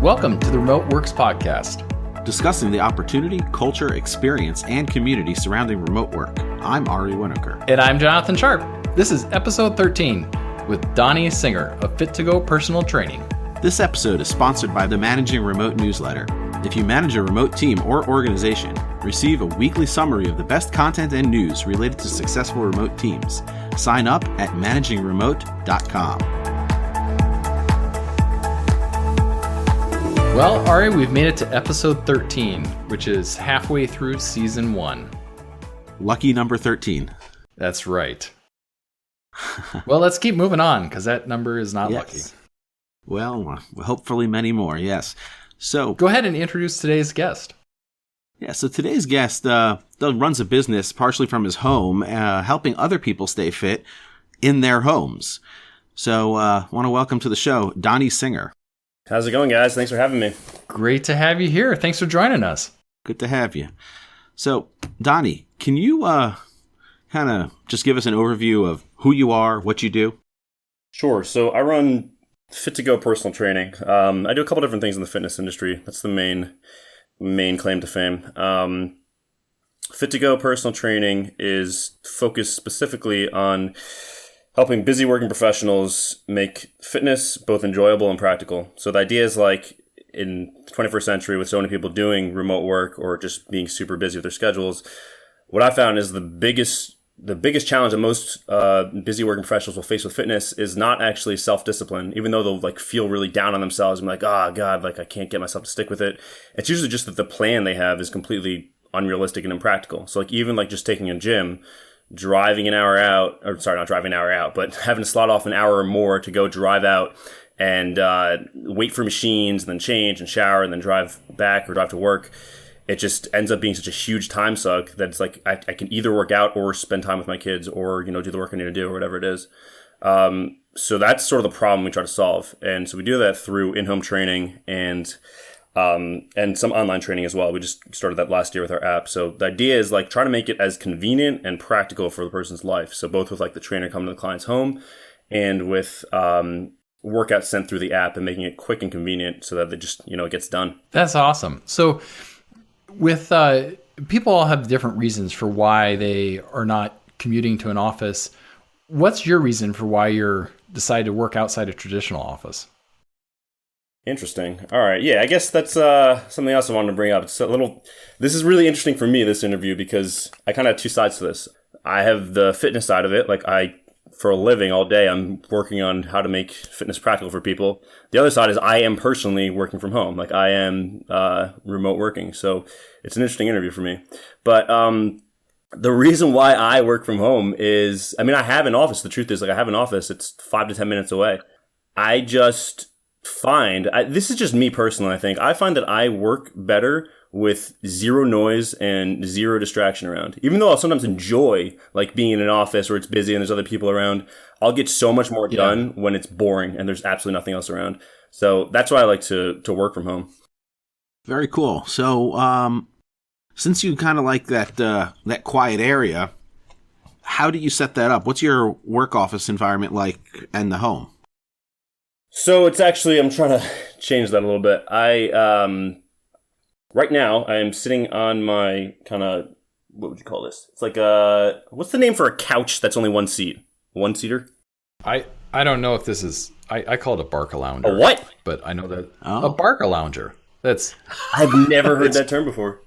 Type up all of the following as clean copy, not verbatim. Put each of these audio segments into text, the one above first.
Welcome to the Remote Works Podcast, discussing the opportunity, culture, experience, and community surrounding remote work. I'm Ari Winokur. And I'm Jonathan Sharp. This is episode 13 with Dani Singer of Fit2Go Personal Training. This episode is sponsored by the Managing Remote newsletter. If you manage a remote team or organization, receive a weekly summary of the best content and news related to successful remote teams. Sign up at managingremote.com. Well, Ari, we've made it to episode 13, which is halfway through season 1. Lucky number 13. That's right. Well, let's keep moving on, because that number is not lucky. Well, hopefully many more, yes. So go ahead and introduce today's guest. Yeah, so today's guest runs a business partially from his home, helping other people stay fit in their homes. So I want to welcome to the show, Dani Singer. How's it going, guys? Thanks for having me. Great to have you here. Thanks for joining us. Good to have you. So, Dani, can you kind of just give us an overview of who you are, what you do? Sure. So I run Fit2Go Personal Training. I do a couple different things in the fitness industry. That's the main claim to fame. Fit2Go Personal Training is focused specifically on helping busy working professionals make fitness both enjoyable and practical. So the idea is like in the 21st century with so many people doing remote work or just being super busy with their schedules, what I found is the biggest challenge that most busy working professionals will face with fitness is not actually self-discipline, even though they'll like feel really down on themselves and be like, oh God, like I can't get myself to stick with it. It's usually just that the plan they have is completely unrealistic and impractical. So like even like just taking a gym, driving an hour out, or sorry, not driving an hour out, but having to slot off an hour or more to go drive out and wait for machines and then change and shower and then drive back or drive to work. It just ends up being such a huge time suck that it's like I can either work out or spend time with my kids or, do the work I need to do or whatever it is. So that's sort of the problem we try to solve. And so we do that through in-home training and some online training as well. We just started that last year with our app. So the idea is like trying to make it as convenient and practical for the person's life. So both with like the trainer coming to the client's home and with workouts sent through the app and making it quick and convenient so that it just, it gets done. That's awesome. So with people all have different reasons for why they are not commuting to an office. What's your reason for why you're decided to work outside a traditional office? Interesting. All right. Yeah, I guess that's something else I wanted to bring up. This is really interesting for me, this interview, because I kind of have two sides to this. I have the fitness side of it. Like for a living all day, I'm working on how to make fitness practical for people. The other side is I am personally working from home. Like I am remote working. So it's an interesting interview for me. But the reason why I work from home is, I have an office. The truth is, like I have an office. It's 5 to 10 minutes away. I just this is just me personally, I think. I find that I work better with zero noise and zero distraction around. Even though I'll sometimes enjoy like being in an office where it's busy and there's other people around, I'll get so much more done when it's boring and there's absolutely nothing else around. So that's why I like to work from home. Very cool. So since you kind of like that quiet area, how do you set that up? What's your work office environment like and the home? So it's actually, I'm trying to change that a little bit. Right now I am sitting on my kind of, what would you call this? It's like what's the name for a couch that's only one seat? One seater? I don't know if this is, I call it a Barcalounger. A what? But I know that a Barcalounger. I've never heard that term before.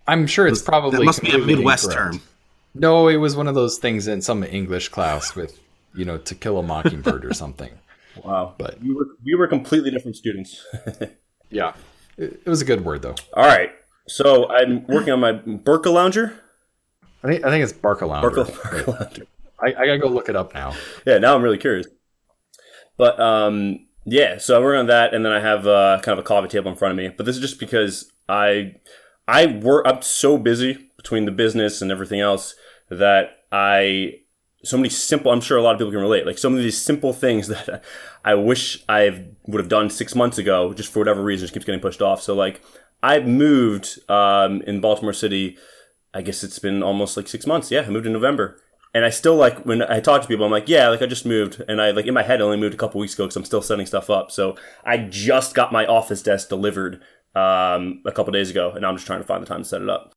I'm sure it's probably, that must be a Midwest incorrect term. No, it was one of those things in some English class with, To Kill a Mockingbird or something. Wow. But we were completely different students. Yeah. It was a good word, though. All right. So I'm working on my Barcalounger. I think it's Barcalounger. Barcalounger. I got to go look it up now. Yeah, now I'm really curious. But yeah, so I'm working on that, and then I have kind of a coffee table in front of me. But this is just because I'm so busy between the business and everything else that so many simple, I'm sure a lot of people can relate, like some of these simple things that I wish I would have done 6 months ago, just for whatever reason, just keeps getting pushed off. So like I've moved in Baltimore City I guess it's been almost like 6 months. Yeah, I moved in November. And I still like when I talk to people, I'm like, yeah, like I just moved. And I like in my head, I only moved a couple weeks ago because I'm still setting stuff up. So I just got my office desk delivered a couple days ago. And now I'm just trying to find the time to set it up.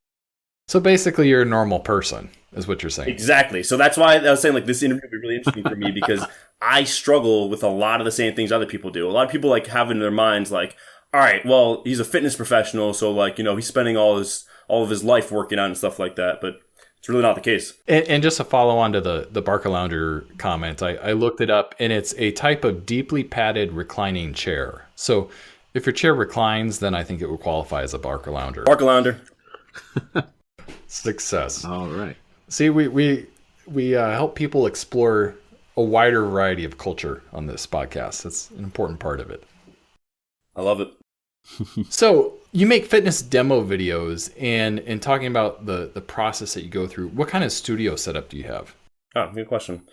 So basically you're a normal person is what you're saying. Exactly. So that's why I was saying like this interview would be really interesting for me because I struggle with a lot of the same things other people do. A lot of people like have in their minds like, all right, well, he's a fitness professional. So like, he's spending all of his life working out and stuff like that. But it's really not the case. And just to follow on to the Barca Lounger comment, I looked it up and it's a type of deeply padded reclining chair. So if your chair reclines, then I think it would qualify as a Barca Lounger. Barca Lounger. Success. All right. See, we help people explore a wider variety of culture on this podcast. That's an important part of it. I love it. So you make fitness demo videos and talking about the process that you go through, what kind of studio setup do you have? Oh, good question.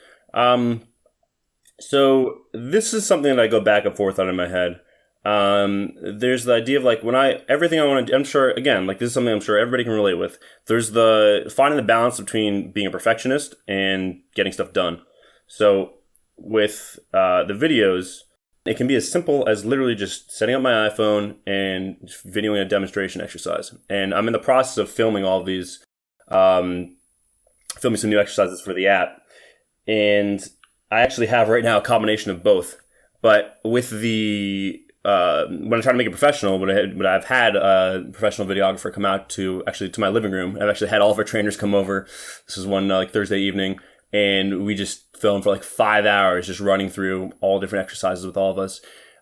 So this is something that I go back and forth on in my head. There's the idea of like everything I want to do, I'm sure, again, like this is something I'm sure everybody can relate with. There's the finding the balance between being a perfectionist and getting stuff done. So with the videos, it can be as simple as literally just setting up my iPhone and just videoing a demonstration exercise. And I'm in the process of filming all of these, filming some new exercises for the app. And I actually have right now a combination of both. But with the when I try to make it professional, when I've had a professional videographer come out to my living room. I've actually had all of our trainers come over. This was one like Thursday evening, and we just filmed for like 5 hours, just running through all different exercises with all of us.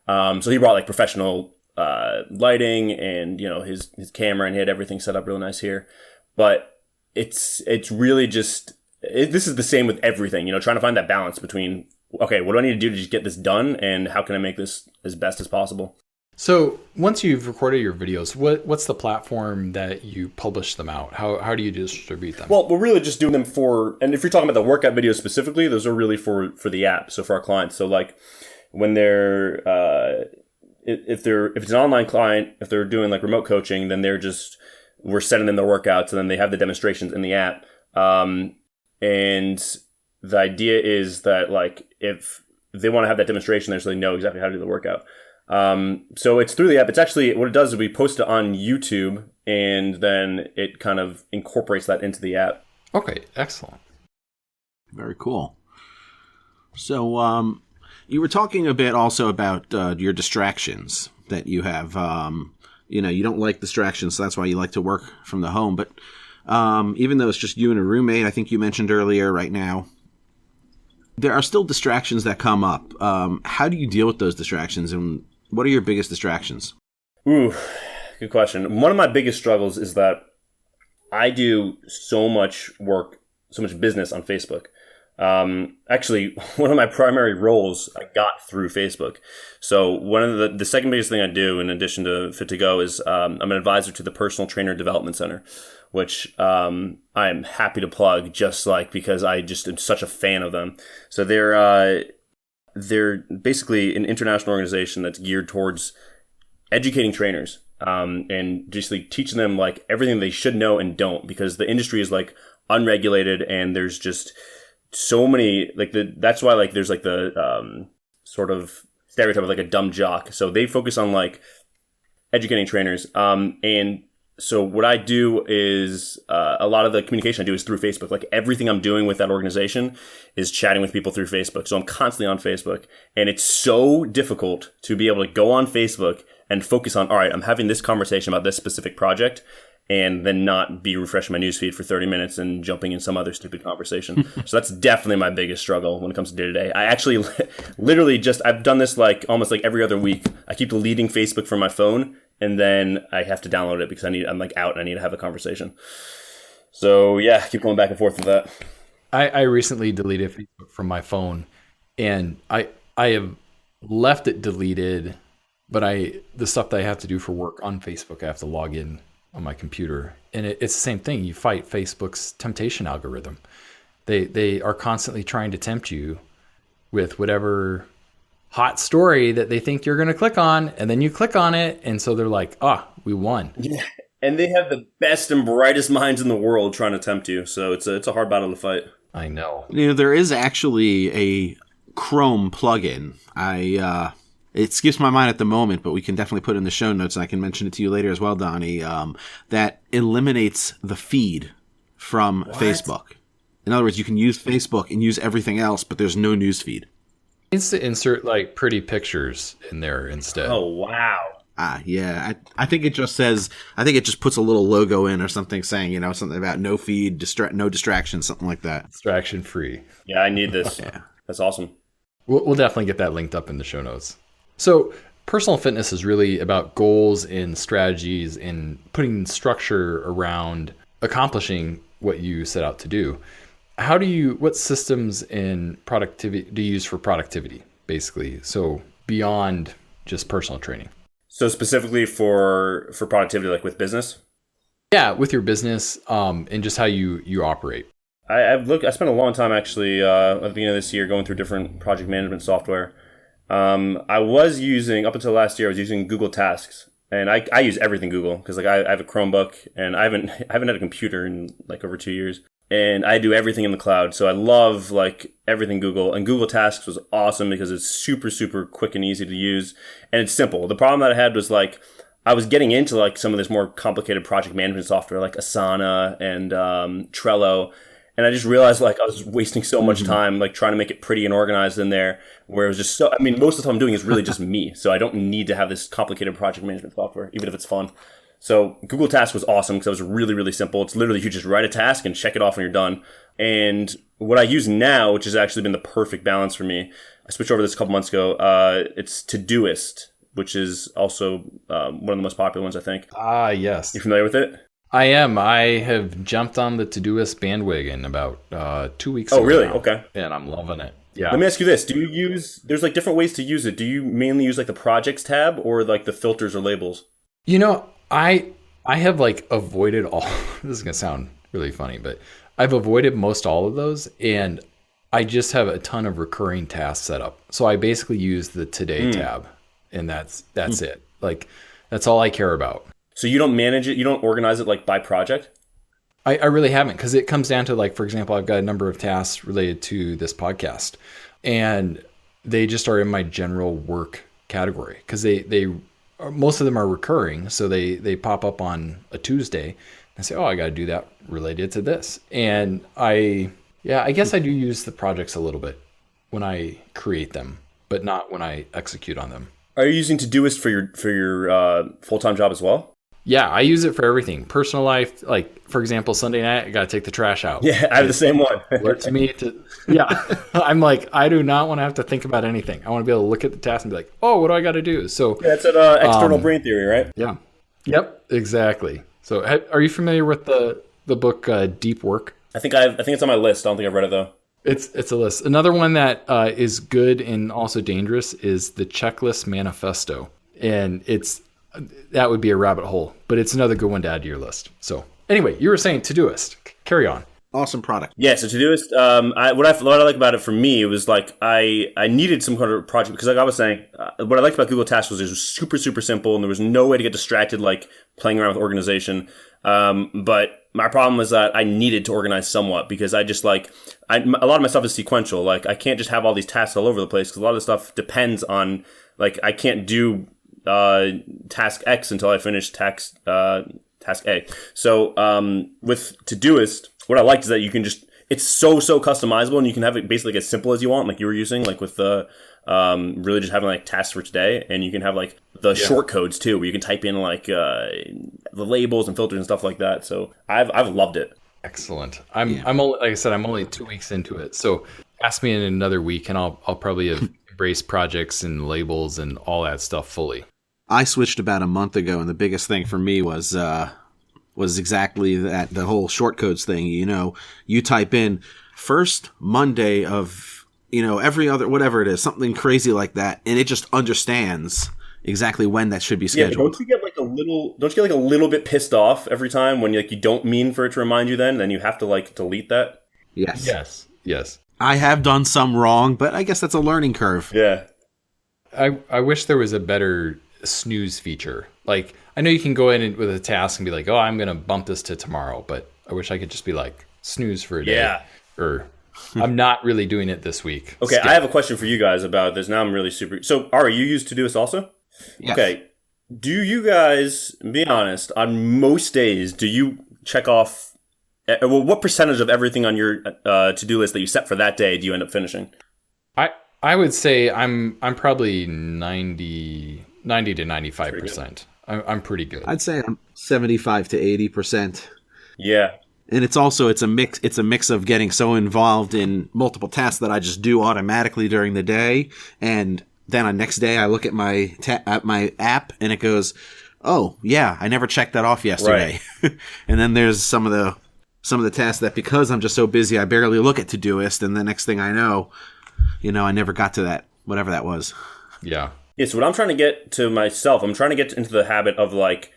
So he brought like professional lighting and his camera, and he had everything set up real nice here. But it's really just this is the same with everything. Trying to find that balance between, okay, what do I need to do to just get this done, and how can I make this as best as possible? So once you've recorded your videos, what's the platform that you publish them out? How do you distribute them? Well, we're really just doing them and if you're talking about the workout videos specifically, those are really for the app, so for our clients. So like when they're if it's an online client, if they're doing like remote coaching, then we're sending them their workouts, and then they have the demonstrations in the app. And the idea is that like if they want to have that demonstration, they know exactly how to do the workout. So it's through the app. It's actually, what it does is we post it on YouTube, and then it kind of incorporates that into the app. Okay, excellent. Very cool. So you were talking a bit also about your distractions that you have. You don't like distractions, so that's why you like to work from the home. But even though it's just you and a roommate, I think you mentioned earlier right now, there are still distractions that come up. How do you deal with those distractions, and what are your biggest distractions? Ooh, good question. One of my biggest struggles is that I do so much work, so much business on Facebook. Actually, one of my primary roles I got through Facebook. So one of the second biggest thing I do in addition to Fit2Go is I'm an advisor to the Personal Trainer Development Center, which I am happy to plug because I just am such a fan of them. So they're basically an international organization that's geared towards educating trainers and just like teaching them like everything they should know and don't, because the industry is like unregulated, and there's just so many that's why like there's like the sort of stereotype of like a dumb jock. So they focus on like educating trainers, and so what I do is a lot of the communication I do is through Facebook. Like everything I'm doing with that organization is chatting with people through Facebook. So I'm constantly on Facebook, and it's so difficult to be able to go on Facebook and focus on, all right, I'm having this conversation about this specific project, and then not be refreshing my newsfeed for 30 minutes and jumping in some other stupid conversation. So that's definitely my biggest struggle when it comes to day-to-day. I actually literally I've done this like almost like every other week. I keep deleting Facebook from my phone, and then I have to download it because I'm like out and I need to have a conversation. So yeah, keep going back and forth with that. I recently deleted Facebook from my phone, and I have left it deleted, but the stuff that I have to do for work on Facebook, I have to log in on my computer, and it's the same thing. You fight Facebook's temptation algorithm. They are constantly trying to tempt you with whatever hot story that they think you're going to click on, and then you click on it, and so they're like, we won. Yeah. And they have the best and brightest minds in the world trying to tempt you. So it's a hard battle to fight. I know. There is actually a Chrome plugin. It skips my mind at the moment, but we can definitely put it in the show notes, and I can mention it to you later as well, Donnie, that eliminates the feed from Facebook. In other words, you can use Facebook and use everything else, but there's no news feed. It needs to insert like pretty pictures in there instead. Oh, wow. Yeah. I think it just puts a little logo in or something saying, something about no feed, no distraction, something like that. Distraction free. Yeah, I need this. Yeah. That's awesome. We'll definitely get that linked up in the show notes. So personal fitness is really about goals and strategies and putting structure around accomplishing what you set out to do. What systems and productivity do you use for productivity, basically? So beyond just personal training. So specifically for productivity, like with business? Yeah, with your business and just how you operate. I spent a long time actually at the beginning of this year going through different project management software. I was using, up until last year, I was using Google Tasks. And I use everything Google because like I have a Chromebook and I haven't had a computer in like over 2 years. And I do everything in the cloud. So I love like everything Google. And Google Tasks was awesome because it's super, super quick and easy to use. And it's simple. The problem that I had was like, I was getting into like some of this more complicated project management software like Asana and Trello. And I just realized like I was wasting so much time like trying to make it pretty and organized in there where it was just most of the time I'm doing is really just me. So I don't need to have this complicated project management software, even if it's fun. So Google Tasks was awesome because it was really, really simple. It's literally you just write a task and check it off when you're done. And what I use now, which has actually been the perfect balance for me, I switched over this a couple months ago. It's Todoist, which is also one of the most popular ones, I think. Ah, yes. You familiar with it? I am. I have jumped on the Todoist bandwagon about 2 weeks ago. Oh, really? Now, okay. And I'm loving it. Yeah. Let me ask you this. There's like different ways to use it. Do you mainly use like the projects tab or like the filters or labels? I have like avoided all, this is going to sound really funny, but I've avoided most all of those. And I just have a ton of recurring tasks set up. So I basically use the Today tab and that's it. Like that's all I care about. So you don't manage it? You don't organize it like by project? I really haven't because it comes down to like, for example, I've got a number of tasks related to this podcast and they just are in my general work category because they most of them are recurring. So they pop up on a Tuesday and I say, oh, I got to do that related to this. And I guess I do use the projects a little bit when I create them, but not when I execute on them. Are you using Todoist for your full-time job as well? Yeah, I use it for everything. Personal life, like for example, Sunday night, I got to take the trash out. Yeah, I have the same one. Alerts me to, I'm like, I do not want to have to think about anything. I want to be able to look at the task and be like, oh, what do I got to do? So yeah, that's an external brain theory, right? Yeah. Yep, exactly. So are you familiar with the book Deep Work? I think it's on my list. I don't think I've read it though. It's a list. Another one that is good and also dangerous is the Checklist Manifesto. And that would be a rabbit hole, but it's another good one to add to your list. So anyway, you were saying Todoist. Carry on. Awesome product. Yeah, so Todoist, what I like about it for me, it was like I needed some kind of project because like I was saying, what I liked about Google Tasks was it was super, super simple and there was no way to get distracted like playing around with organization. But my problem was that I needed to organize somewhat because I just like, a lot of my stuff is sequential. Like I can't just have all these tasks all over the place because a lot of the stuff depends on, like I can't do task X until I finish task A. So with Todoist, what I liked is that you can it's so customizable and you can have it basically as simple as you want, like you were using, like with the really just having like tasks for today, and you can have like the short codes too, where you can type in like the labels and filters and stuff like that. So I've loved it. Excellent. I'm only, like I said, I'm only 2 weeks into it. So ask me in another week and I'll probably have embraced projects and labels and all that stuff fully. I switched about a month ago, and the biggest thing for me was exactly that, the whole short codes thing. You type in first Monday of, every other, whatever it is, something crazy like that, and it just understands exactly when that should be scheduled. Yeah, don't you get like a little bit pissed off every time when you don't mean for it to remind you then you have to like delete that? Yes. Yes. I have done some wrong, but I guess that's a learning curve. Yeah. I wish there was a better snooze feature. Like, I know you can go in with a task and be like, oh, I'm going to bump this to tomorrow, but I wish I could just be like, snooze for a day. Yeah. Or I'm not really doing it this week. Okay, Skip. I have a question for you guys about this. Now I'm really super. So, Ari, you use Todoist also? Yes. Okay. Do you guys, be honest, on most days, do you check off, well, what percentage of everything on your to-do list that you set for that day do you end up finishing? I would say I'm probably 90 to 95%. I'm pretty good. I'd say I'm 75 to 80%. Yeah. And it's a mix of getting so involved in multiple tasks that I just do automatically during the day, and then on next day I look at my app and it goes, "Oh, yeah, I never checked that off yesterday." Right. And then there's some of the tasks that, because I'm just so busy, I barely look at Todoist, and the next thing I know, I never got to that, whatever that was. Yeah. Yeah, so what I'm trying to get to myself, I'm trying to get into the habit of like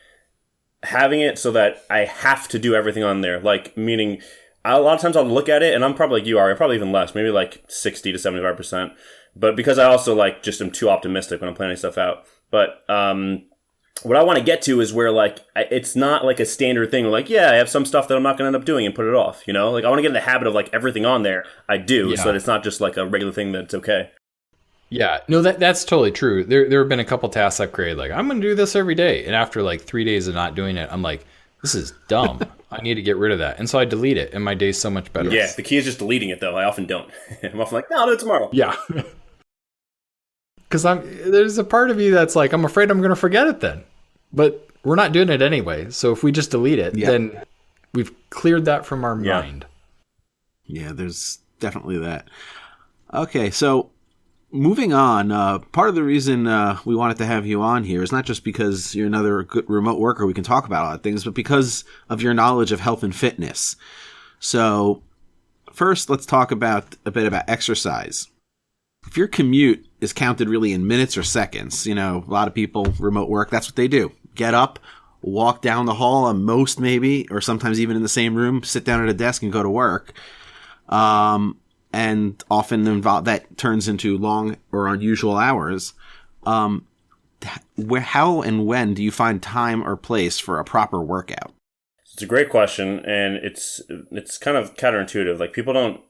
having it so that I have to do everything on there. Like, meaning a lot of times I'll look at it and I'm probably like you are, probably even less, maybe like 60 to 75%. But because I also like just am too optimistic when I'm planning stuff out. But what I want to get to is where like it's not like a standard thing where like, yeah, I have some stuff that I'm not going to end up doing and put it off, Like I want to get in the habit of like everything on there I do, so that it's not just like a regular thing that's okay. Yeah, no, that's totally true. There have been a couple tasks I've created, like, I'm going to do this every day. And after like 3 days of not doing it, I'm like, this is dumb. I need to get rid of that. And so I delete it, and my day's so much better. Yeah, the key is just deleting it, though. I often don't. I'm often like, no, I'll do it tomorrow. Yeah. Because there's a part of me that's like, I'm afraid I'm going to forget it then. But we're not doing it anyway. So if we just delete it, then we've cleared that from our mind. Yeah, there's definitely that. Okay, so moving on, part of the reason we wanted to have you on here is not just because you're another good remote worker, we can talk about a lot of things, but because of your knowledge of health and fitness. So first, let's talk about a bit about exercise. If your commute is counted really in minutes or seconds, a lot of people remote work, that's what they do. Get up, walk down the hall, at most maybe, or sometimes even in the same room, sit down at a desk and go to work. And often that turns into long or unusual hours. How and when do you find time or place for a proper workout? It's a great question, and it's kind of counterintuitive. Like, people don't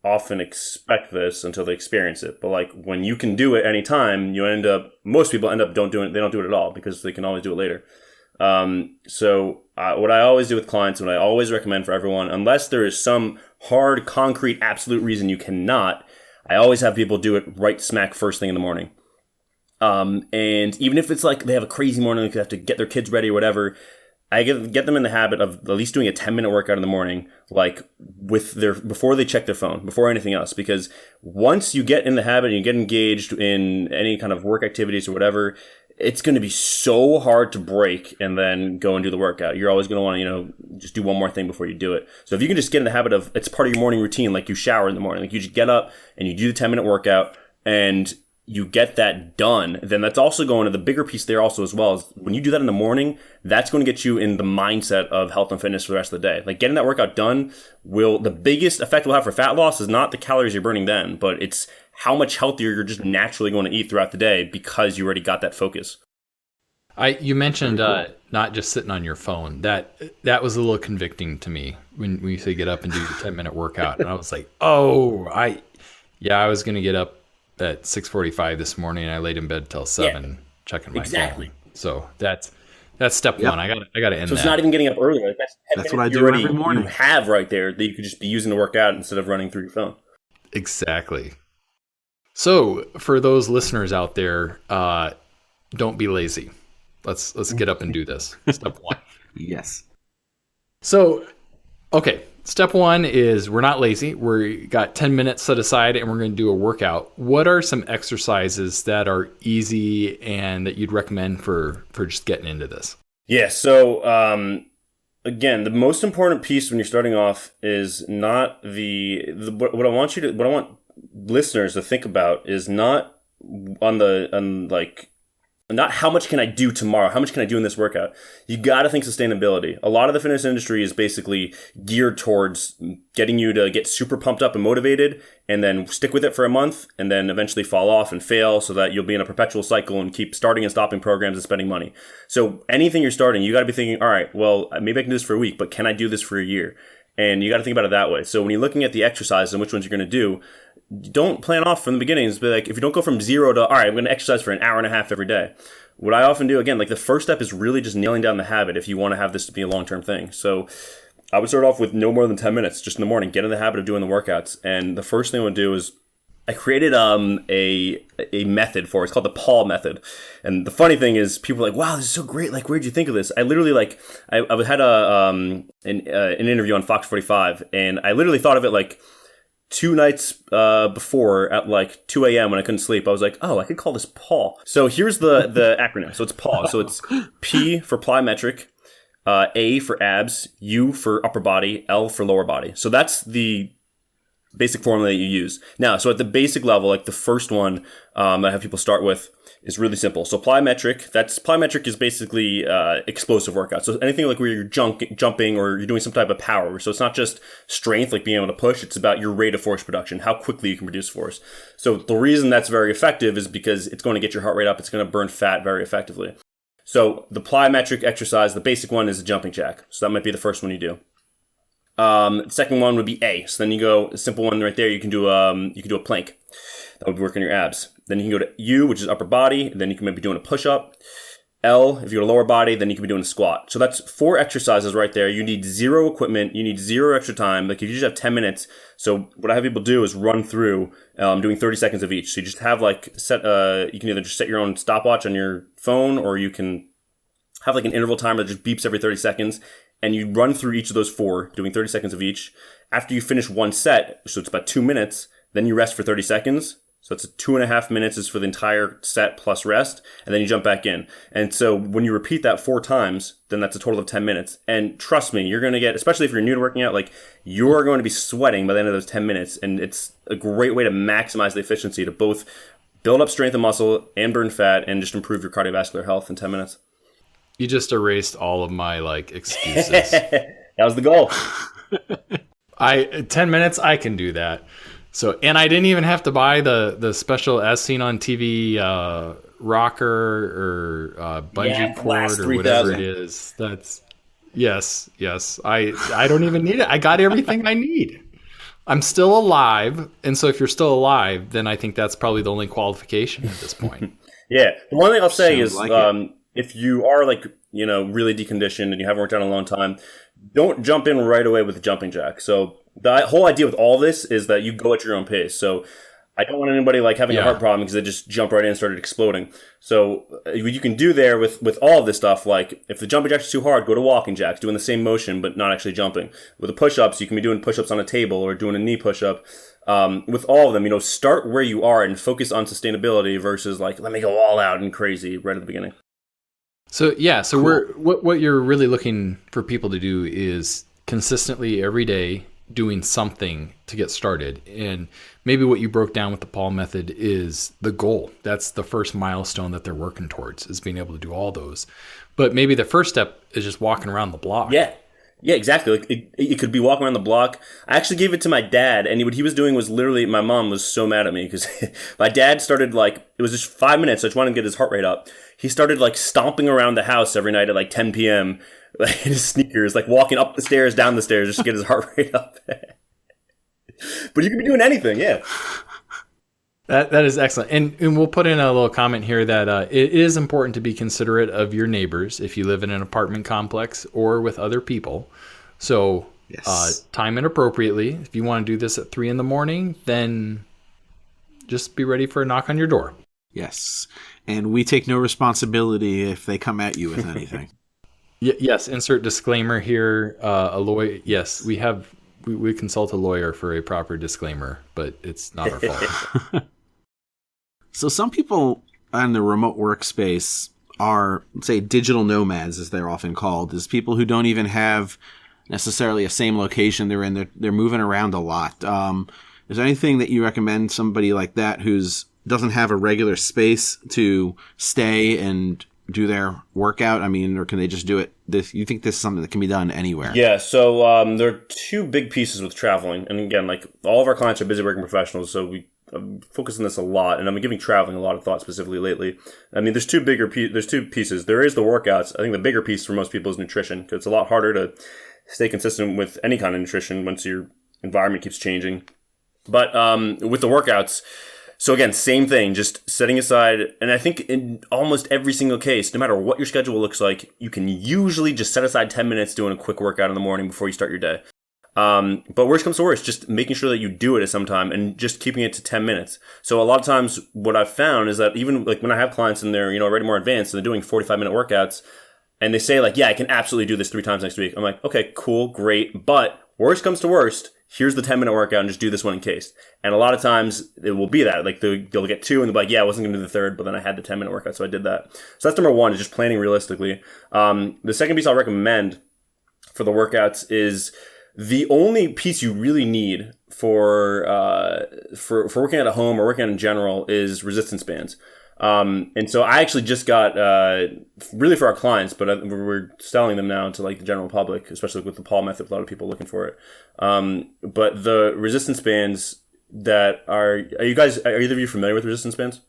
often expect this until they experience it. But like, when you can do it anytime, most people end up they don't do it at all because they can always do it later. So what I always do with clients, what I always recommend for everyone, unless there is some hard, concrete, absolute reason you cannot, I always have people do it right smack first thing in the morning. And even if it's like they have a crazy morning, they have to get their kids ready or whatever, I get them in the habit of at least doing a 10-minute workout in the morning, like before they check their phone, before anything else. Because once you get in the habit and you get engaged in any kind of work activities or whatever, it's going to be so hard to break and then go and do the workout. You're always going to want to, just do one more thing before you do it. So if you can just get in the habit of, it's part of your morning routine, like you shower in the morning, like you just get up and you do the 10-minute workout and you get that done, then that's also going to the bigger piece there also as well. Is when you do that in the morning, that's going to get you in the mindset of health and fitness for the rest of the day. Like, getting that workout done the biggest effect will have for fat loss is not the calories you're burning then, but it's how much healthier you're just naturally going to eat throughout the day because you already got that focus. You mentioned not just sitting on your phone. That was a little convicting to me when you say get up and do the 10-minute workout. And I was like, I was going to get up at 6:45 this morning, and I laid in bed till 7 checking my phone. So that's step one. I got to end. So it's not even getting up early. Like, that's what I do every morning. You have right there that you could just be using to work out instead of running through your phone. Exactly. So for those listeners out there, don't be lazy. Let's get up and do this. Step one. Yes. So, okay. Step one is we're not lazy. We got 10 minutes set aside and we're going to do a workout. What are some exercises that are easy and that you'd recommend for just getting into this? Yeah. So, again, the most important piece when you're starting off is not what I want listeners to think about is not on not how much can I do tomorrow, how much can I do in this workout. You got to think sustainability. A lot of the fitness industry is basically geared towards getting you to get super pumped up and motivated and then stick with it for a month and then eventually fall off and fail so that you'll be in a perpetual cycle and keep starting and stopping programs and spending money. So anything you're starting, you got to be thinking, all right, well, maybe I can do this for a week, but can I do this for a year? And you got to think about it that way. So when you're looking at the exercises and which ones you're going to do, don't plan off from the beginning. It's like, if you don't go from 0 to, all right, I'm going to exercise for an hour and a half every day. What I often do, again, like the first step is really just nailing down the habit if you want to have this to be a long-term thing. So I would start off with no more than 10 minutes just in the morning, get in the habit of doing the workouts. And the first thing I would do is I created a method for it. It's called the pawl method. And the funny thing is people are like, wow, this is so great. Like, where'd you think of this? I literally I had an interview on Fox 45 and I literally thought of it like 2 nights before at like 2 a.m. when I couldn't sleep. I was like, oh, I could call this pawl. So here's the acronym. So it's pawl. So it's P for plyometric, A for abs, U for upper body, L for lower body. So that's the basic formula that you use. Now, so at the basic level, like the first one that I have people start with is really simple. So plyometric is basically explosive workout. So anything like where you're jumping or you're doing some type of power. So it's not just strength, like being able to push. It's about your rate of force production, how quickly you can produce force. So the reason that's very effective is because it's going to get your heart rate up. It's going to burn fat very effectively. So the plyometric exercise, the basic one is a jumping jack. So that might be the first one you do. Second one would be A. So then you go, a simple one right there, you can do a plank. That would work on your abs. Then you can go to U, which is upper body. And then you can maybe doing a push-up. L, if you go to lower body, then you can be doing a squat. So that's 4 exercises right there. You need 0 equipment. You need 0 extra time. Like if you just have 10 minutes. So what I have people do is run through doing 30 seconds of each. So you just have you can either just set your own stopwatch on your phone or you can have like an interval timer that just beeps every 30 seconds. And you run through each of those 4, doing 30 seconds of each. After you finish one set, so it's about 2 minutes, then you rest for 30 seconds. So it's 2.5 minutes is for the entire set plus rest, and then you jump back in. And so when you repeat that 4 times, then that's a total of 10 minutes. And trust me, you're going to get, especially if you're new to working out, like you're going to be sweating by the end of those 10 minutes. And it's a great way to maximize the efficiency to both build up strength and muscle and burn fat and just improve your cardiovascular health in 10 minutes. You just erased all of my excuses. That was the goal. 10 minutes, I can do that. So, and I didn't even have to buy the special as seen on TV rocker or bungee cord or whatever it is. That's yes. I don't even need it. I got everything I need. I'm still alive, and so if you're still alive, then I think that's probably the only qualification at this point. Yeah, the one thing I'll say is if you are really deconditioned and you haven't worked out in a long time, don't jump in right away with the jumping jack. So the whole idea with all this is that you go at your own pace. So I don't want anybody having a heart problem because they just jump right in and started exploding. So what you can do there with all of this stuff, like if the jumping jack is too hard, go to walking jacks, doing the same motion but not actually jumping. With the push-ups, you can be doing push-ups on a table or doing a knee push-up. With all of them, start where you are and focus on sustainability versus let me go all out and crazy right at the beginning. So cool. What you're really looking for people to do is consistently every day doing something to get started. And maybe what you broke down with the pawl method is the goal. That's the first milestone that they're working towards, is being able to do all those. But maybe the first step is just walking around the block. Yeah, exactly. It could be walking around the block. I actually gave it to my dad, and what he was doing was literally, my mom was so mad at me because my dad started it was just 5 minutes. So I just wanted to get his heart rate up. He started stomping around the house every night at 10 p.m. in his sneakers, walking up the stairs, down the stairs just to get his heart rate up. But you can be doing anything, yeah. That is excellent. And we'll put in a little comment here that it is important to be considerate of your neighbors if you live in an apartment complex or with other people. So yes. Time it appropriately. If you want to do this at 3 a.m, then just be ready for a knock on your door. Yes. And we take no responsibility if they come at you with anything. Yes. Insert disclaimer here. A lawyer. Yes, we consult a lawyer for a proper disclaimer, but it's not our fault. So some people on the remote workspace are, say, digital nomads, as they're often called, is people who don't even have necessarily a same location they're moving around a lot. Is there anything that you recommend somebody like that who's doesn't have a regular space to stay and do their workout? I mean, or can they just do it? You think this is something that can be done anywhere? Yeah, so there are two big pieces with traveling. And again, like all of our clients are busy working professionals, so we focus on this a lot. And I'm giving traveling a lot of thought specifically lately. I mean, there's two pieces. There is the workouts. I think the bigger piece for most people is nutrition, because it's a lot harder to stay consistent with any kind of nutrition once your environment keeps changing. But with the workouts, so again, same thing, just setting aside, and I think in almost every single case, no matter what your schedule looks like, you can usually just set aside 10 minutes doing a quick workout in the morning before you start your day. But worst comes to worst, just making sure that you do it at some time and just keeping it to 10 minutes. So a lot of times what I've found is that even like when I have clients and they're, already more advanced and they're doing 45-minute workouts and they say like, yeah, I can absolutely do this 3 times next week. I'm like, okay, cool, great. But worst comes to worst, here's the 10-minute workout and just do this one in case. And a lot of times it will be that. Like they'll get 2 and they'll be like, yeah, I wasn't going to do the third, but then I had the 10-minute workout, so I did that. So that's number 1, is just planning realistically. The second piece I'll recommend for the workouts is the only piece you really need for working out at home or working out in general is resistance bands. And so I actually just got, really for our clients, but we're selling them now to like the general public, especially with the pawl method, a lot of people looking for it. But the resistance bands that are either of you familiar with resistance bands?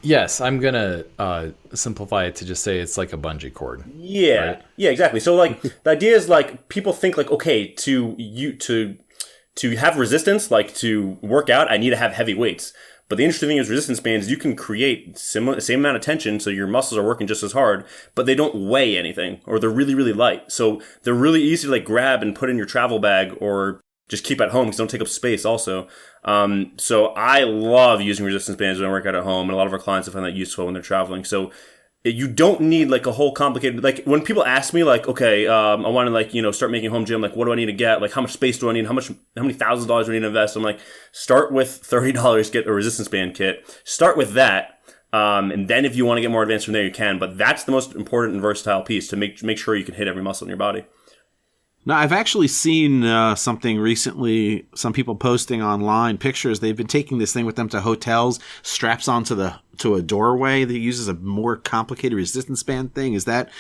Yes, I'm going to simplify it to just say it's like a bungee cord. Yeah, right? Yeah, exactly. So like the idea is like people think like, okay, to have resistance, like to work out, I need to have heavy weights. But the interesting thing is resistance bands, you can create same amount of tension, so your muscles are working just as hard, but they don't weigh anything, or they're really, really light. So they're really easy to like grab and put in your travel bag or just keep at home because they don't take up space also. So I love using resistance bands when I work out at home, and a lot of our clients have found that useful when they're traveling. So you don't need like a whole complicated, like when people ask me like, okay, I want to like, start making home gym. Like, what do I need to get? Like, how much space do I need? How many thousands of dollars do I need to invest? I'm like, start with $30, get a resistance band kit. Start with that. And then if you want to get more advanced from there, you can, but that's the most important and versatile piece to make sure you can hit every muscle in your body. Now, I've actually seen something recently, some people posting online pictures. They've been taking this thing with them to hotels, straps onto to a doorway that uses a more complicated resistance band thing. Is that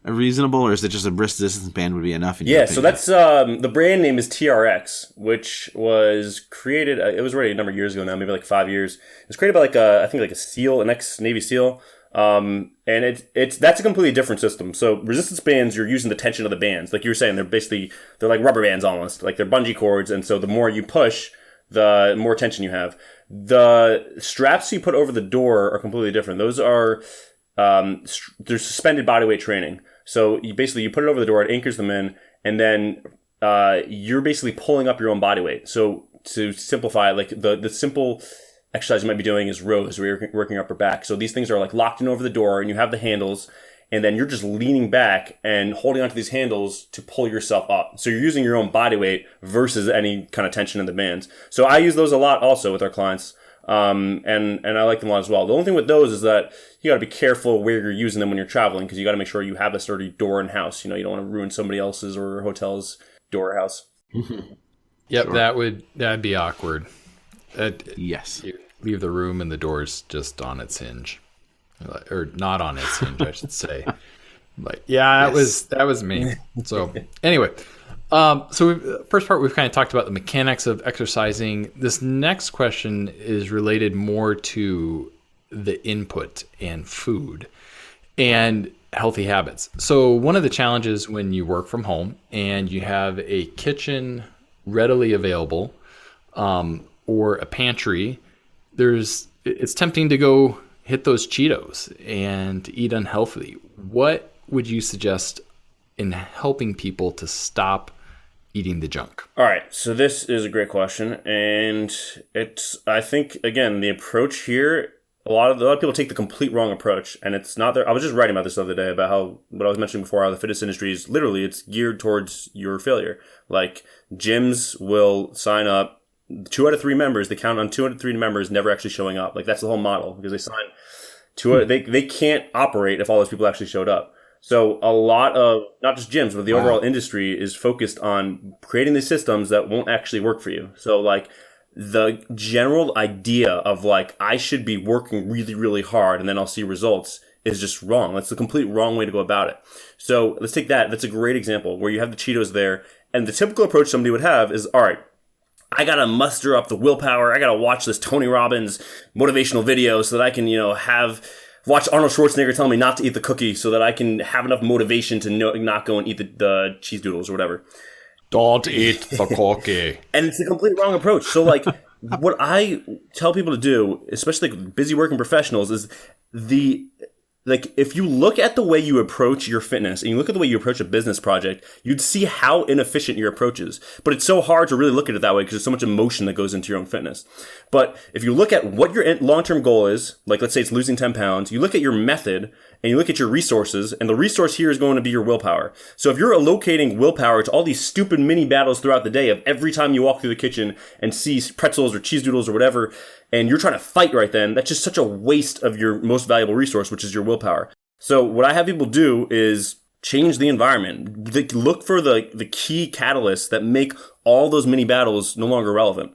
reasonable, or is it just a resistance band would be enough? Yeah, so that's the brand name is TRX, which was created, it was already a number of years ago now, maybe like 5 years. It was created by like a SEAL, an ex-Navy SEAL. And that's a completely different system. So resistance bands, you're using the tension of the bands. Like you were saying, they're like rubber bands almost, like they're bungee cords. And so the more you push, the more tension you have. The straps you put over the door are completely different. Those are, they're suspended bodyweight training. So you put it over the door, it anchors them in, and then, you're basically pulling up your own body weight. So to simplify, like the simple exercise you might be doing is rows, where you're working upper back. So these things are like locked in over the door, and you have the handles, and then you're just leaning back and holding onto these handles to pull yourself up. So you're using your own body weight versus any kind of tension in the bands. So I use those a lot also with our clients, and I like them a lot as well. The only thing with those is that you got to be careful where you're using them when you're traveling, because you got to make sure you have a sturdy door and house. You don't want to ruin somebody else's or hotel's door or house. Yep, sure. That'd be awkward. Yes. You leave the room and the door's just on its hinge, or not on its hinge, I should say. Like, yeah, that was me. So anyway, first part we've kind of talked about the mechanics of exercising. This next question is related more to the input and food and healthy habits. So one of the challenges when you work from home and you have a kitchen readily available, or a pantry, it's tempting to go hit those Cheetos and eat unhealthily. What would you suggest in helping people to stop eating the junk? All right, so this is a great question, and I think again the approach here, a lot of people take the complete wrong approach, and it's not there. I was just writing about this the other day about how what I was mentioning before, how the fitness industry is literally it's geared towards your failure. Like gyms will sign up 2 out of 3 members. They count on 2 out of 3 members never actually showing up. Like that's the whole model, because they sign they can't operate if all those people actually showed up. So a lot of not just gyms, but the overall industry is focused on creating these systems that won't actually work for you. So like the general idea of like, I should be working really, really hard and then I'll see results is just wrong. That's the complete wrong way to go about it. So let's take that. That's a great example where you have the Cheetos there, and the typical approach somebody would have is, all right, I gotta muster up the willpower. I gotta watch this Tony Robbins motivational video so that I can, watch Arnold Schwarzenegger tell me not to eat the cookie so that I can have enough motivation to not go and eat the cheese doodles or whatever. Don't eat the cookie. And it's a complete wrong approach. So like, what I tell people to do, especially like busy working professionals, is if you look at the way you approach your fitness and you look at the way you approach a business project, you'd see how inefficient your approach is. But it's so hard to really look at it that way because there's so much emotion that goes into your own fitness. But if you look at what your long-term goal is, like let's say it's losing 10 pounds, you look at your method and you look at your resources, and the resource here is going to be your willpower. So if you're allocating willpower to all these stupid mini battles throughout the day of every time you walk through the kitchen and see pretzels or cheese doodles or whatever, and you're trying to fight right then, that's just such a waste of your most valuable resource, which is your willpower. So what I have people do is change the environment. Look for the key catalysts that make all those mini battles no longer relevant.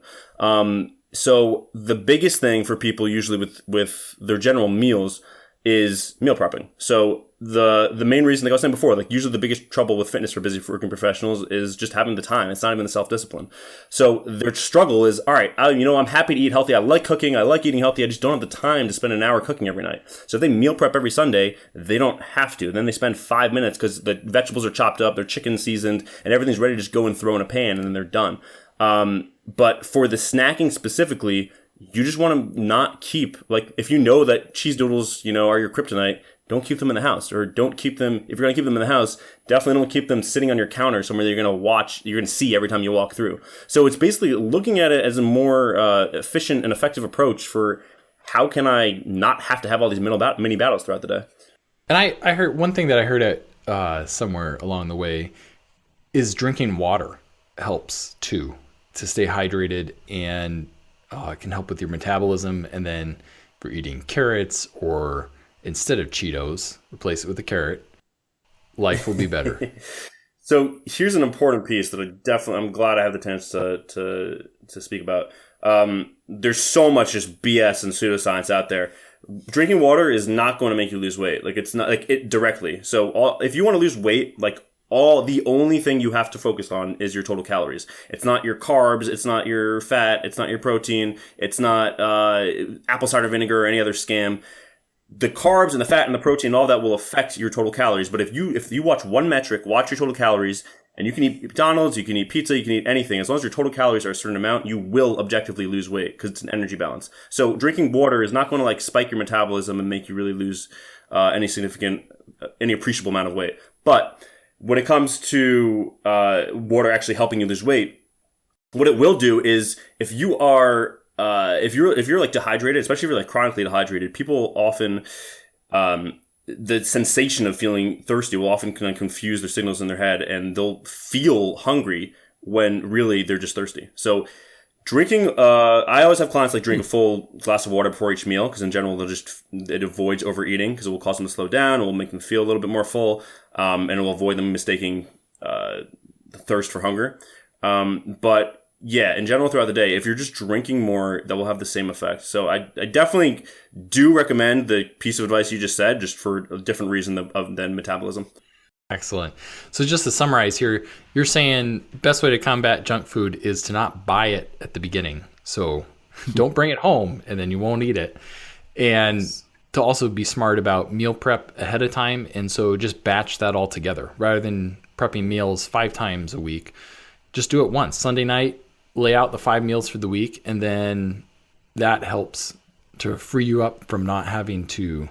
So the biggest thing for people usually with their general meals is meal prepping. So the main reason, like I was saying before, like usually the biggest trouble with fitness for busy working professionals is just having the time. It's not even the self-discipline. So their struggle is, all right, I'm happy to eat healthy. I like cooking. I like eating healthy. I just don't have the time to spend an hour cooking every night. So if they meal prep every Sunday, they don't have to. Then they spend 5 minutes because the vegetables are chopped up, their chicken seasoned, and everything's ready to just go and throw in a pan, and then they're done. But for the snacking specifically, you just want to not keep, like, if you know that cheese doodles, are your kryptonite, don't keep them in the house, or don't keep them, if you're going to keep them in the house, definitely don't keep them sitting on your counter somewhere that you're going to see every time you walk through. So it's basically looking at it as a more efficient and effective approach for how can I not have to have all these mini battles throughout the day. And I heard one thing that I heard at somewhere along the way is drinking water helps too, to stay hydrated, and can help with your metabolism. And then if you're eating carrots, or instead of Cheetos, replace it with a carrot, life will be better. So here's an important piece that I'm glad I have the chance to speak about. There's so much just BS and pseudoscience out there. Drinking water is not going to make you lose weight. Like, it's not like it directly. So if you want to lose weight, like, the only thing you have to focus on is your total calories. It's not your carbs, it's not your fat, it's not your protein, it's not apple cider vinegar or any other scam. The carbs and the fat and the protein, all that will affect your total calories. But if you watch one metric, watch your total calories, and you can eat McDonald's, you can eat pizza, you can eat anything. As long as your total calories are a certain amount, you will objectively lose weight because it's an energy balance. So drinking water is not going to like spike your metabolism and make you really lose any appreciable amount of weight. But when it comes to water actually helping you lose weight, what it will do is if you're like dehydrated, especially if you're like chronically dehydrated, people often the sensation of feeling thirsty will often kind of confuse their signals in their head, and they'll feel hungry when really they're just thirsty. So drinking, I always have clients like drink a full glass of water before each meal, because in general it avoids overeating, because it will cause them to slow down, it will make them feel a little bit more full, and it will avoid them mistaking the thirst for hunger. But yeah, in general throughout the day, if you're just drinking more, that will have the same effect. So I definitely do recommend the piece of advice you just said, just for a different reason than metabolism. Excellent. So just to summarize here, you're saying best way to combat junk food is to not buy it at the beginning. So don't bring it home and then you won't eat it. And to also be smart about meal prep ahead of time. And so just batch that all together rather than prepping meals 5 times a week. Just do it once. Sunday night, lay out the 5 meals for the week. And then that helps to free you up from not having to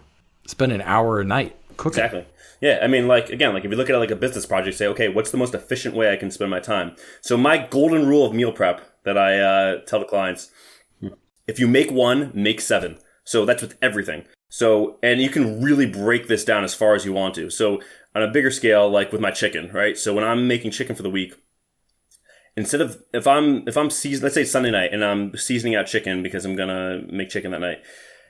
spend an hour a night cooking. Exactly. Yeah, I mean, like, again, like if you look at it like a business project, say, okay, what's the most efficient way I can spend my time? So my golden rule of meal prep that I tell the clients, if you make 1, make 7. So that's with everything. So, and you can really break this down as far as you want to. So on a bigger scale, like with my chicken, right? So when I'm making chicken for the week, instead of, if I'm seasoning, let's say it's Sunday night and I'm seasoning out chicken because I'm going to make chicken that night.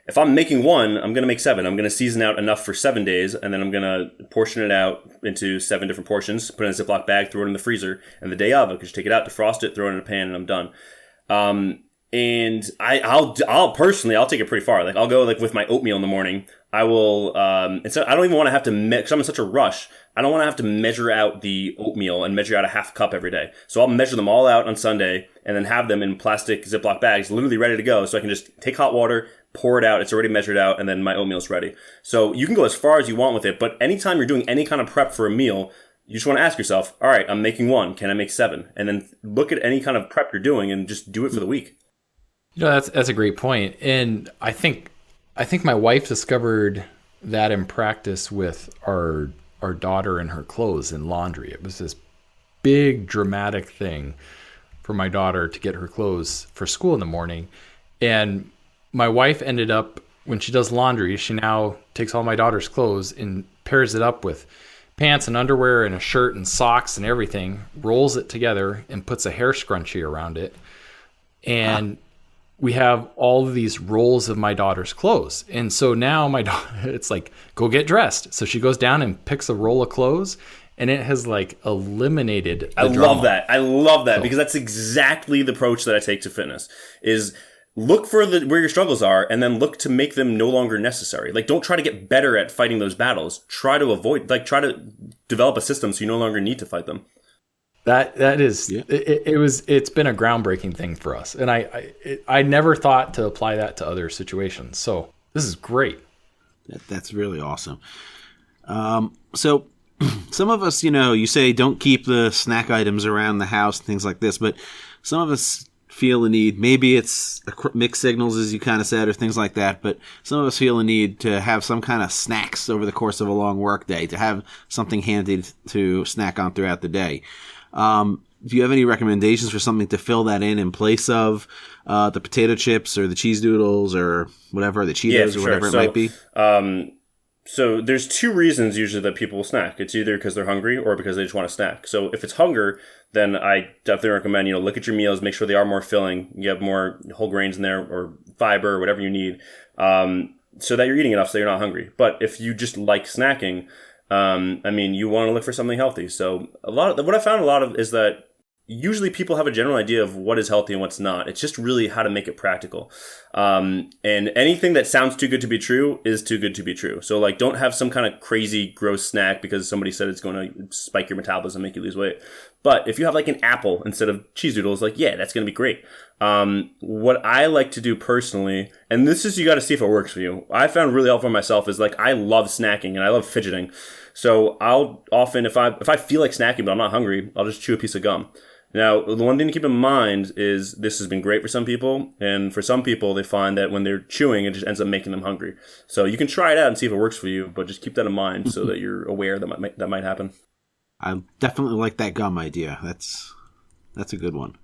If I'm making 1, I'm going to make 7. I'm going to season out enough for 7 days, and then I'm going to portion it out into 7 different portions, put it in a Ziploc bag, throw it in the freezer, and the day of, I can just take it out, defrost it, throw it in a pan, and I'm done. And I'll personally, I'll take it pretty far. Like I'll go like with my oatmeal in the morning. I will, and so I don't even want to have to because I'm in such a rush. I don't want to have to measure out the oatmeal and measure out a half cup every day. So I'll measure them all out on Sunday and then have them in plastic Ziploc bags, literally ready to go. So I can just take hot water, pour it out. It's already measured out, and then my oatmeal's ready. So you can go as far as you want with it. But anytime you're doing any kind of prep for a meal, you just want to ask yourself, all right, I'm making 1. Can I make 7? And then look at any kind of prep you're doing and just do it for the week. You know, that's a great point. And I think my wife discovered that in practice with our daughter and her clothes and laundry. It was this big dramatic thing for my daughter to get her clothes for school in the morning. And my wife ended up, when she does laundry, she now takes all my daughter's clothes and pairs it up with pants and underwear and a shirt and socks and everything, rolls it together and puts a hair scrunchie around it. And we have all of these rolls of my daughter's clothes. And so now my daughter, it's like, go get dressed. So she goes down and picks a roll of clothes, and it has like eliminated the drama. I love that because that's exactly the approach that I take to fitness is look for where your struggles are and then look to make them no longer necessary. Like, don't try to get better at fighting those battles. Try to develop a system so you no longer need to fight them. That is, yeah. It's been a groundbreaking thing for us. And I never thought to apply that to other situations. So this is great. That's really awesome. So some of us, you say don't keep the snack items around the house and things like this, but some of us feel the need, maybe it's mixed signals as you kind of said or things like that, but some of us feel the need to have some kind of snacks over the course of a long work day, to have something handy to snack on throughout the day. Do you have any recommendations for something to fill that in place of the potato chips or the cheese doodles or whatever, the Cheetos or whatever it might be? So there's 2 reasons usually that people will snack. It's either because they're hungry or because they just want to snack. So if it's hunger, then I definitely recommend, look at your meals, make sure they are more filling. You have more whole grains in there or fiber or whatever you need, so that you're eating enough so you're not hungry. But if you just like snacking, you want to look for something healthy. So what I found a lot of is that usually people have a general idea of what is healthy and what's not. It's just really how to make it practical. And anything that sounds too good to be true is too good to be true. So like, don't have some kind of crazy gross snack because somebody said it's going to spike your metabolism, make you lose weight. But if you have like an apple instead of cheese doodles, like, yeah, that's going to be great. What I like to do personally, and this is, you got to see if it works for you. I found really helpful for myself is like, I love snacking and I love fidgeting. So I'll often, if I feel like snacking, but I'm not hungry, I'll just chew a piece of gum. Now, the one thing to keep in mind is this has been great for some people, and for some people, they find that when they're chewing, it just ends up making them hungry. So you can try it out and see if it works for you, but just keep that in mind so that you're aware that might happen. I definitely like that gum idea. That's a good one.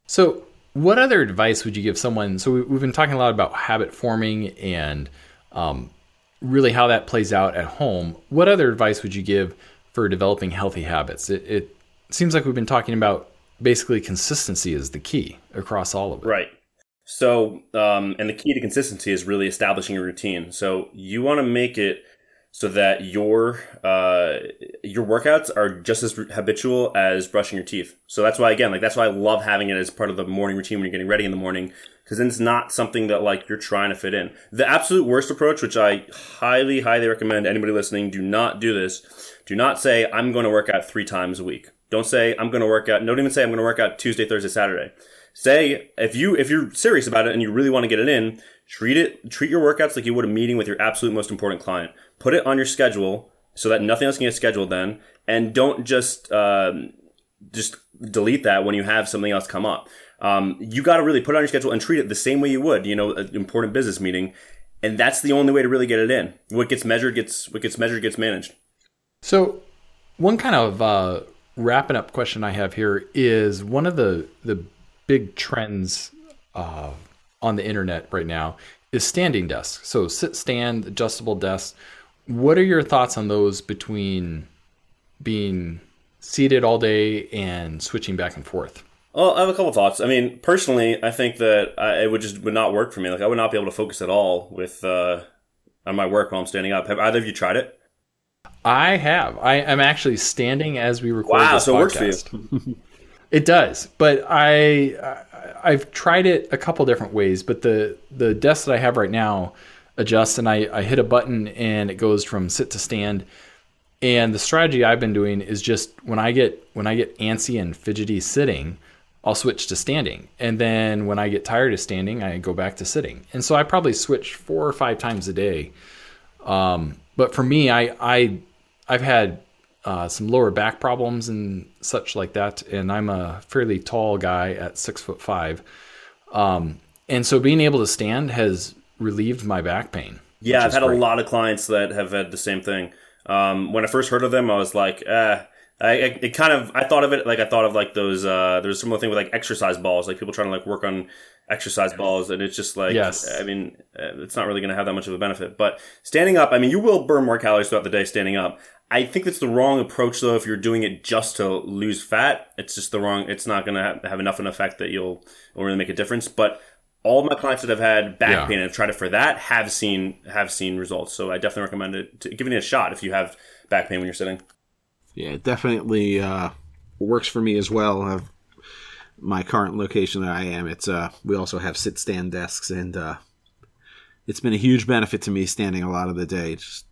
So what other advice would you give someone? So we've been talking a lot about habit forming and really how that plays out at home. What other advice would you give for developing healthy habits? It seems like we've been talking about basically consistency is the key across all of it. Right. So, and the key to consistency is really establishing a routine. So you want to make it so that your workouts are just as habitual as brushing your teeth. So that's why, again, that's why I love having it as part of the morning routine when you're getting ready in the morning, because then it's not something that like you're trying to fit in. The absolute worst approach, which I highly, highly recommend anybody listening, do not do this. Do not say, I'm going to work out 3 times a week. Don't say, I'm going to work out. Don't even say, I'm going to work out Tuesday, Thursday, Saturday. Say, if you're serious about it and you really want to get it in, treat your workouts like you would a meeting with your absolute most important client. Put it on your schedule so that nothing else can get scheduled then. And don't just delete that when you have something else come up. You got to really put it on your schedule and treat it the same way you would, an important business meeting. And that's the only way to really get it in. What gets measured gets managed. So one kind of wrapping up question I have here is one of the big trends on the internet right now is standing desks. So sit, stand, adjustable desks. What are your thoughts on those between being seated all day and switching back and forth? Well, I have a couple thoughts. I mean, personally, I think that it would not work for me. Like, I would not be able to focus at all with on my work while I'm standing up. Have either of you tried it? I have. I'm actually standing as we record this podcast. So it works for you. It does, but I I've tried it a couple different ways, but the desk that I have right now adjusts, and I hit a button and it goes from sit to stand. And the strategy I've been doing is just when I get antsy and fidgety sitting, I'll switch to standing. And then when I get tired of standing, I go back to sitting. And so I probably switch 4 or 5 times a day. But for me, I've had some lower back problems and such like that. And I'm a fairly tall guy at 6'5". And so being able to stand has relieved my back pain. Yeah, I've had a lot of clients that have had the same thing. When I first heard of them, I was like, I thought of like those, there's a similar thing with like exercise balls, like people trying to like work on exercise balls. And it's just like, yes. I mean, it's not really going to have that much of a benefit, but standing up, I mean, you will burn more calories throughout the day standing up. I think that's the wrong approach though. If you're doing it just to lose fat, it's just it's not going to have enough of an effect that it'll really make a difference. But all of my clients that have had back pain and have tried it for that have seen results. So I definitely recommend giving it a shot if you have back pain when you're sitting. Yeah, it definitely works for me as well. My current location that I am, we also have sit-stand desks, and it's been a huge benefit to me standing a lot of the day. Just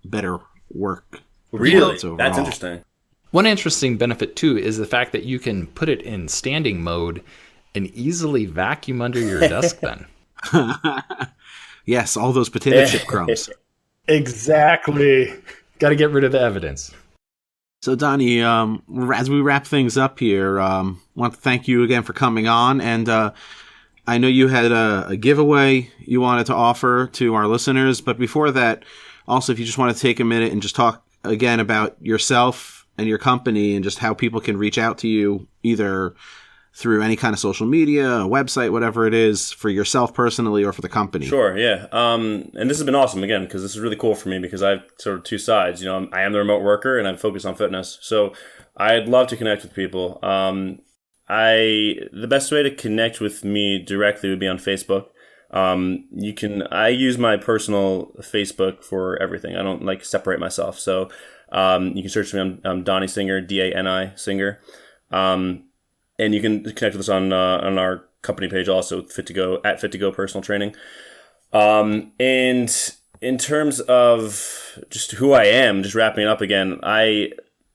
better work. Really? That's interesting. One interesting benefit, too, is the fact that you can put it in standing mode and easily vacuum under your desk then. Yes, all those potato chip crumbs. Exactly. Got to get rid of the evidence. So, Dani, as we wrap things up here, I want to thank you again for coming on. And I know you had a giveaway you wanted to offer to our listeners. But before that, also, if you just want to take a minute and just talk again about yourself and your company and just how people can reach out to you, either through any kind of social media, a website, whatever it is, for yourself personally or for the company. Sure, yeah. And this has been awesome, again, because this is really cool for me because I have sort of two sides. You know, I am the remote worker and I'm focused on fitness. So I'd love to connect with people. The best way to connect with me directly would be on Facebook. I use my personal Facebook for everything. I don't like separate myself. So you can search me on Dani Singer, Dani Singer. And you can connect with us on our company page also, Fit2Go, at Fit2Go Personal Training. And in terms of just who I am, just wrapping it up again, right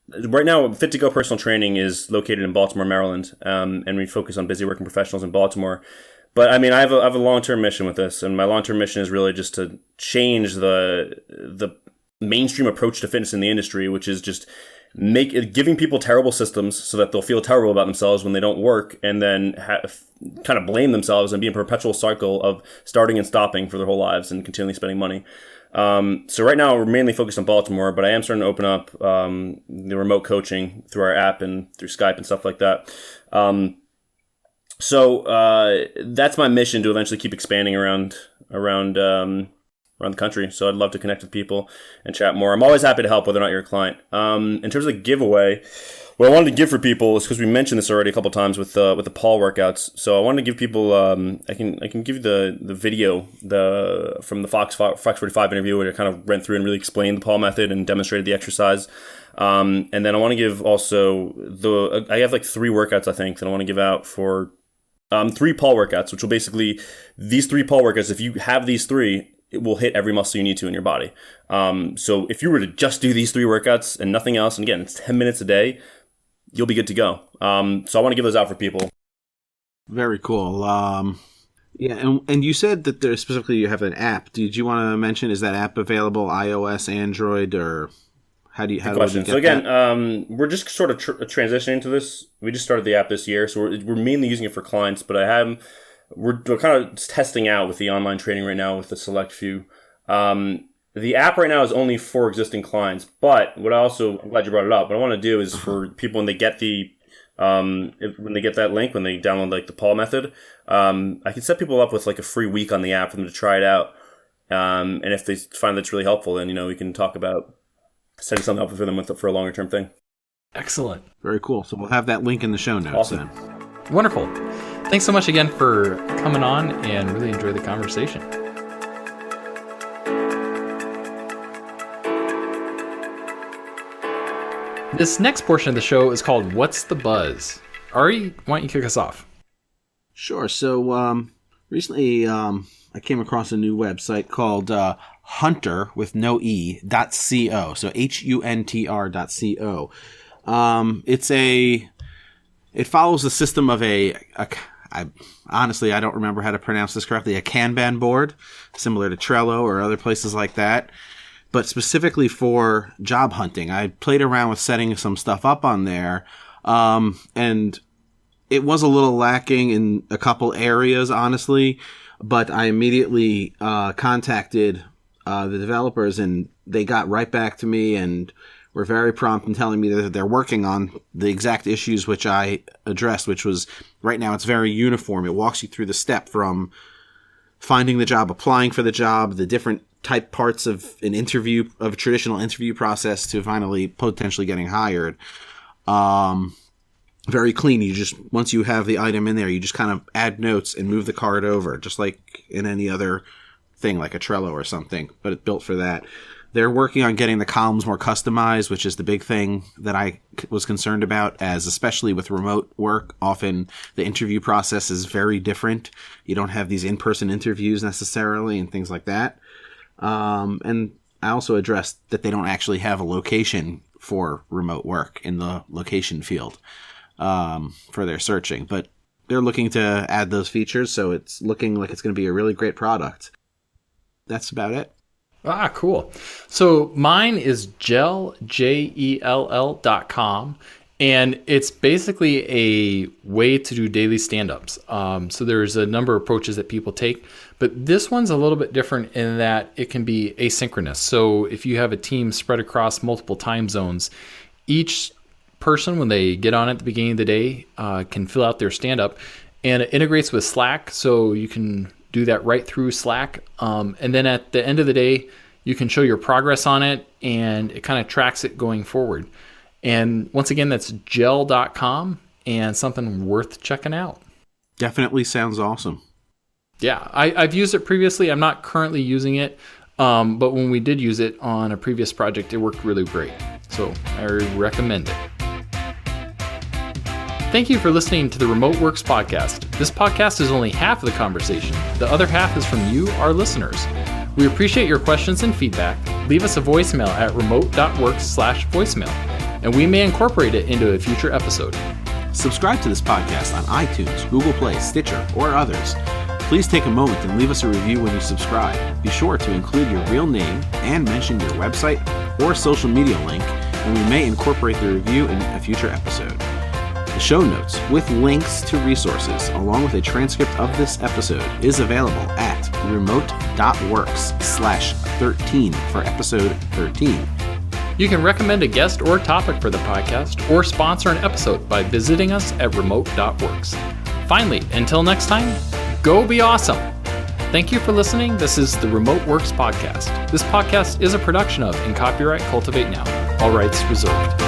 now, Fit2Go Personal Training is located in Baltimore, Maryland, and we focus on busy working professionals in Baltimore. But I mean, I have a long-term mission with this, and my long-term mission is really just to change the mainstream approach to fitness in the industry, which is just giving people terrible systems so that they'll feel terrible about themselves when they don't work, and then kind of blame themselves and be in a perpetual cycle of starting and stopping for their whole lives and continually spending money. So right now we're mainly focused on Baltimore, but I am starting to open up the remote coaching through our app and through Skype and stuff like that. So that's my mission, to eventually keep expanding around the country. So I'd love to connect with people and chat more. I'm always happy to help, whether or not you're a client. In terms of the giveaway, what I wanted to give for people is, because we mentioned this already a couple times with the pawl workouts. So I wanted to give people, I can give you the video from the Fox 45 interview, where I kind of went through and really explained the pawl method and demonstrated the exercise. And then I want to give also I have like 3 workouts, I think, that I want to give out for 3 pawl workouts, which will basically, these 3 pawl workouts, if you have these 3, it will hit every muscle you need to in your body. So if you were to just do these 3 workouts and nothing else, and again, it's 10 minutes a day, you'll be good to go. So I want to give those out for people. Very cool. Yeah, and you said that there specifically you have an app. Did you want to mention, is that app available iOS, Android, or how do you get So again, we're just sort of transitioning to this. We just started the app this year, so we're mainly using it for clients, but we're kind of testing out with the online training right now with a select few. The app right now is only for existing clients, but I'm glad you brought it up. What I want to do is for people, when they get when they get that link, when they download like the pawl method, I can set people up with like a free week on the app for them to try it out. And if they find that's really helpful, then, we can talk about setting something up for them for a longer term thing. Excellent. Very cool. So we'll have that link in the show notes. Awesome. Then. Wonderful. Thanks so much again for coming on, and really enjoy the conversation. This next portion of the show is called What's the Buzz? Ari, why don't you kick us off? Sure. So recently I came across a new website called Hunter with no E .co. So HUNTR.co. It follows the system of honestly, I don't remember how to pronounce this correctly, a Kanban board, similar to Trello or other places like that, but specifically for job hunting. I played around with setting some stuff up on there, and it was a little lacking in a couple areas, honestly, but I immediately contacted the developers, and they got right back to me and were very prompt in telling me that they're working on the exact issues which I addressed, which was, right now it's very uniform. It walks you through the step from finding the job, applying for the job, the different type parts of an interview, of a traditional interview process, to finally potentially getting hired. Very clean. You just, once you have the item in there, you just kind of add notes and move the card over, just like in any other thing, like a Trello or something, but it's built for that. They're working on getting the columns more customized, which is the big thing that I was concerned about, as especially with remote work, often the interview process is very different. You don't have these in-person interviews necessarily and things like that. And I also addressed that they don't actually have a location for remote work in the location field for their searching, but they're looking to add those features, so it's looking like it's going to be a really great product. That's about it. Ah, cool. So mine is JELL.com, and it's basically a way to do daily stand-ups. So there's a number of approaches that people take, but this one's a little bit different in that it can be asynchronous. So if you have a team spread across multiple time zones, each person, when they get on at the beginning of the day, can fill out their stand-up, and it integrates with Slack, so you can do that right through Slack. And then at the end of the day, you can show your progress on it, and it kind of tracks it going forward. And once again, that's gel.com, and something worth checking out. Definitely sounds awesome. Yeah, I've used it previously. I'm not currently using it, but when we did use it on a previous project, it worked really great. So I recommend it. Thank you for listening to the Remote Works podcast. This podcast is only half of the conversation. The other half is from you, our listeners. We appreciate your questions and feedback. Leave us a voicemail at remote.works/voicemail, and we may incorporate it into a future episode. Subscribe to this podcast on iTunes, Google Play, Stitcher, or others. Please take a moment and leave us a review when you subscribe. Be sure to include your real name and mention your website or social media link, and we may incorporate the review in a future episode. The show notes with links to resources, along with a transcript of this episode, is available at remote.works/13 for episode 13. You can recommend a guest or topic for the podcast, or sponsor an episode by visiting us at remote.works. Finally, until next time, go be awesome. Thank you for listening. This is the Remote Works podcast. This podcast is a production of, and copyright Cultivate Now. All rights reserved.